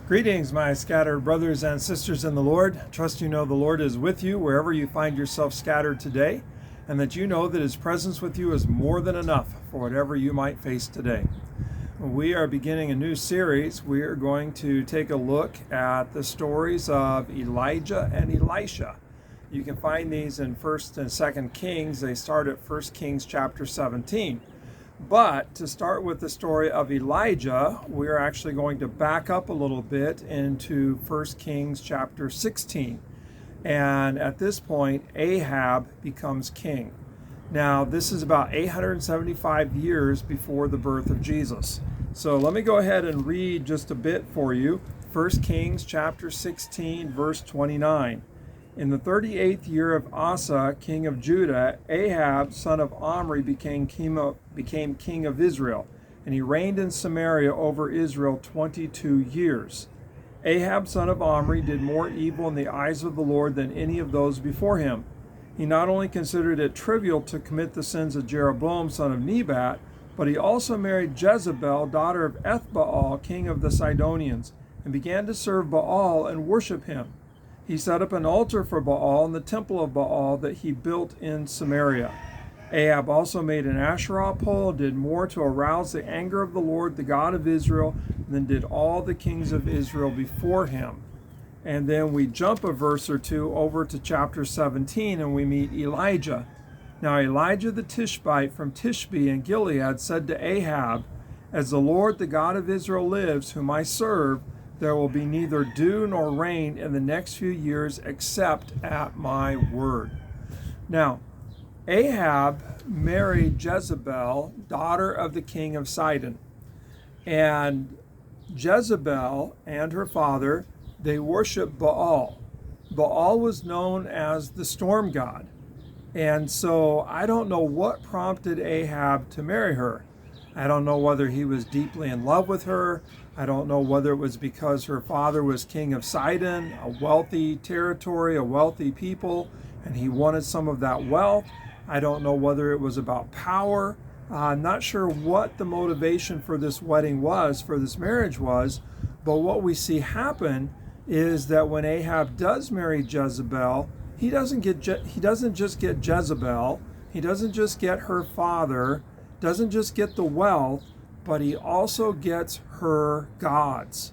Greetings, my scattered brothers and sisters in the Lord. Trust you know the Lord is with you wherever you find yourself scattered today, and that you know that His presence with you is more than enough for whatever you might face today. We are beginning a new series. We are going to take a look at the stories of Elijah and Elisha. You can find these in 1st and 2nd Kings. They start at 1 Kings chapter 17. But to start with the story of Elijah, we're actually going to back up a little bit into 1 Kings chapter 16. And at this point, Ahab becomes king. Now, this is about 875 years before the birth of Jesus. So let me go ahead and read just a bit for you. 1 Kings chapter 16, verse 29. In the 38th year of Asa, king of Judah, Ahab, son of Omri, became king of Israel, and he reigned in Samaria over Israel 22 years. Ahab, son of Omri, did more evil in the eyes of the Lord than any of those before him. He not only considered it trivial to commit the sins of Jeroboam, son of Nebat, but he also married Jezebel, daughter of Ethbaal, king of the Sidonians, and began to serve Baal and worship him. He set up an altar for Baal in the temple of Baal that he built in Samaria. Ahab also made an Asherah pole, did more to arouse the anger of the Lord, the God of Israel, than did all the kings of Israel before him. And then we jump a verse or two over to chapter 17 and we meet Elijah. Now Elijah the Tishbite from Tishbe in Gilead said to Ahab, "As the Lord, the God of Israel lives, whom I serve, there will be neither dew nor rain in the next few years except at my word." Now, Ahab married Jezebel, daughter of the king of Sidon. And Jezebel and her father, they worshiped Baal. Baal was known as the storm god. And so I don't know what prompted Ahab to marry her. I don't know whether he was deeply in love with her. I don't know whether it was because her father was king of Sidon, a wealthy territory, a wealthy people, and he wanted some of that wealth. I don't know whether it was about power. I'm not sure what the motivation for this wedding was, for this marriage was, but what we see happen is that when Ahab does marry Jezebel, he doesn't just get Jezebel, he doesn't just get her father, doesn't just get the wealth, but he also gets her gods.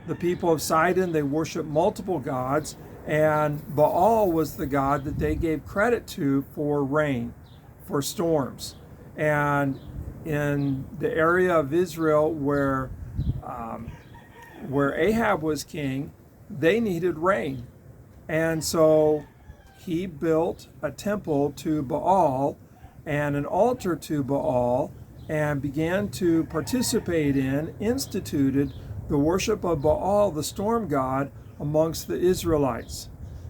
The people of Sidon, they worship multiple gods, and Baal was the god that they gave credit to for rain, for storms. And in the area of Israel where Ahab was king, they needed rain. And so he built a temple to Baal and an altar to Baal, and began to participate in, instituted the worship of Baal, the storm god, amongst the Israelites.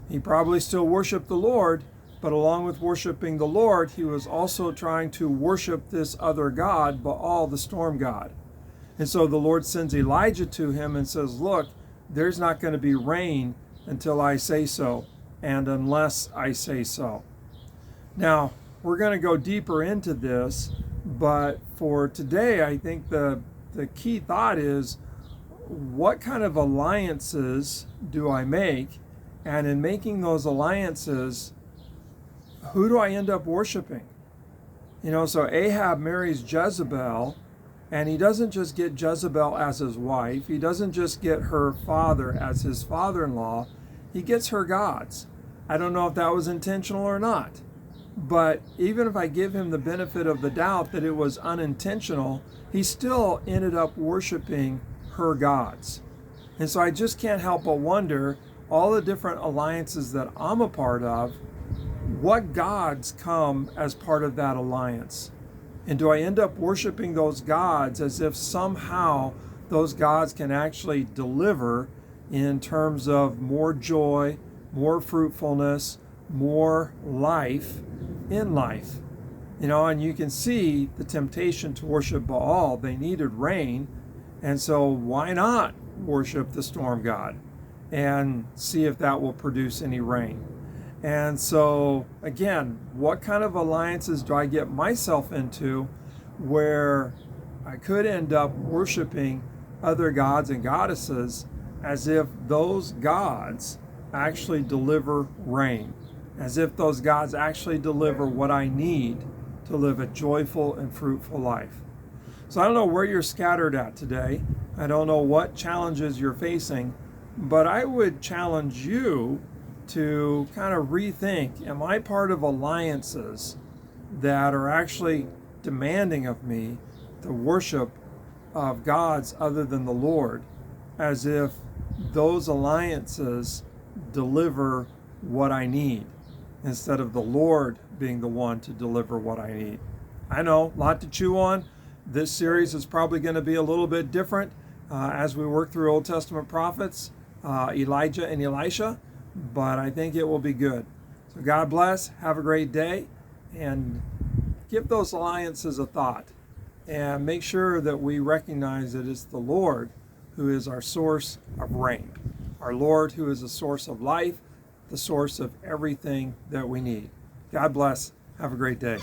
He probably still worshiped the Lord, but along with worshiping the Lord, he was also trying to worship this other god, Baal, the storm god. And so the Lord sends Elijah to him and says, "Look, there's not going to be rain until I say so, and unless I say so." Now, we're going to go deeper into this, but for today, I think the key thought is, what kind of alliances do I make? And in making those alliances, who do I end up worshiping? So Ahab marries Jezebel, and he doesn't just get Jezebel as his wife. He doesn't just get her father as his father-in-law. He gets her gods. I don't know if that was intentional or not. But even if I give him the benefit of the doubt that it was unintentional, he still ended up worshiping her gods. And so I just can't help but wonder, all the different alliances that I'm a part of, what gods come as part of that alliance? And do I end up worshiping those gods as if somehow those gods can actually deliver in terms of more joy, more fruitfulness, more life in life? And you can see the temptation to worship Baal. They needed rain, and so why not worship the storm god and see if that will produce any rain? And so again, what kind of alliances do I get myself into where I could end up worshiping other gods and goddesses as if those gods actually deliver rain, as if those gods actually deliver what I need to live a joyful and fruitful life. So I don't know where you're scattered at today. I don't know what challenges you're facing, but I would challenge you to kind of rethink, am I part of alliances that are actually demanding of me the worship of gods other than the Lord, as if those alliances deliver what I need instead of the Lord being the one to deliver what I need? I know, a lot to chew on. This series is probably going to be a little bit different as we work through Old Testament prophets, Elijah and Elisha, but I think it will be good. So God bless, have a great day, and give those alliances a thought, and make sure that we recognize that it's the Lord who is our source of rain, our Lord who is the source of life, the source of everything that we need. God bless, have a great day.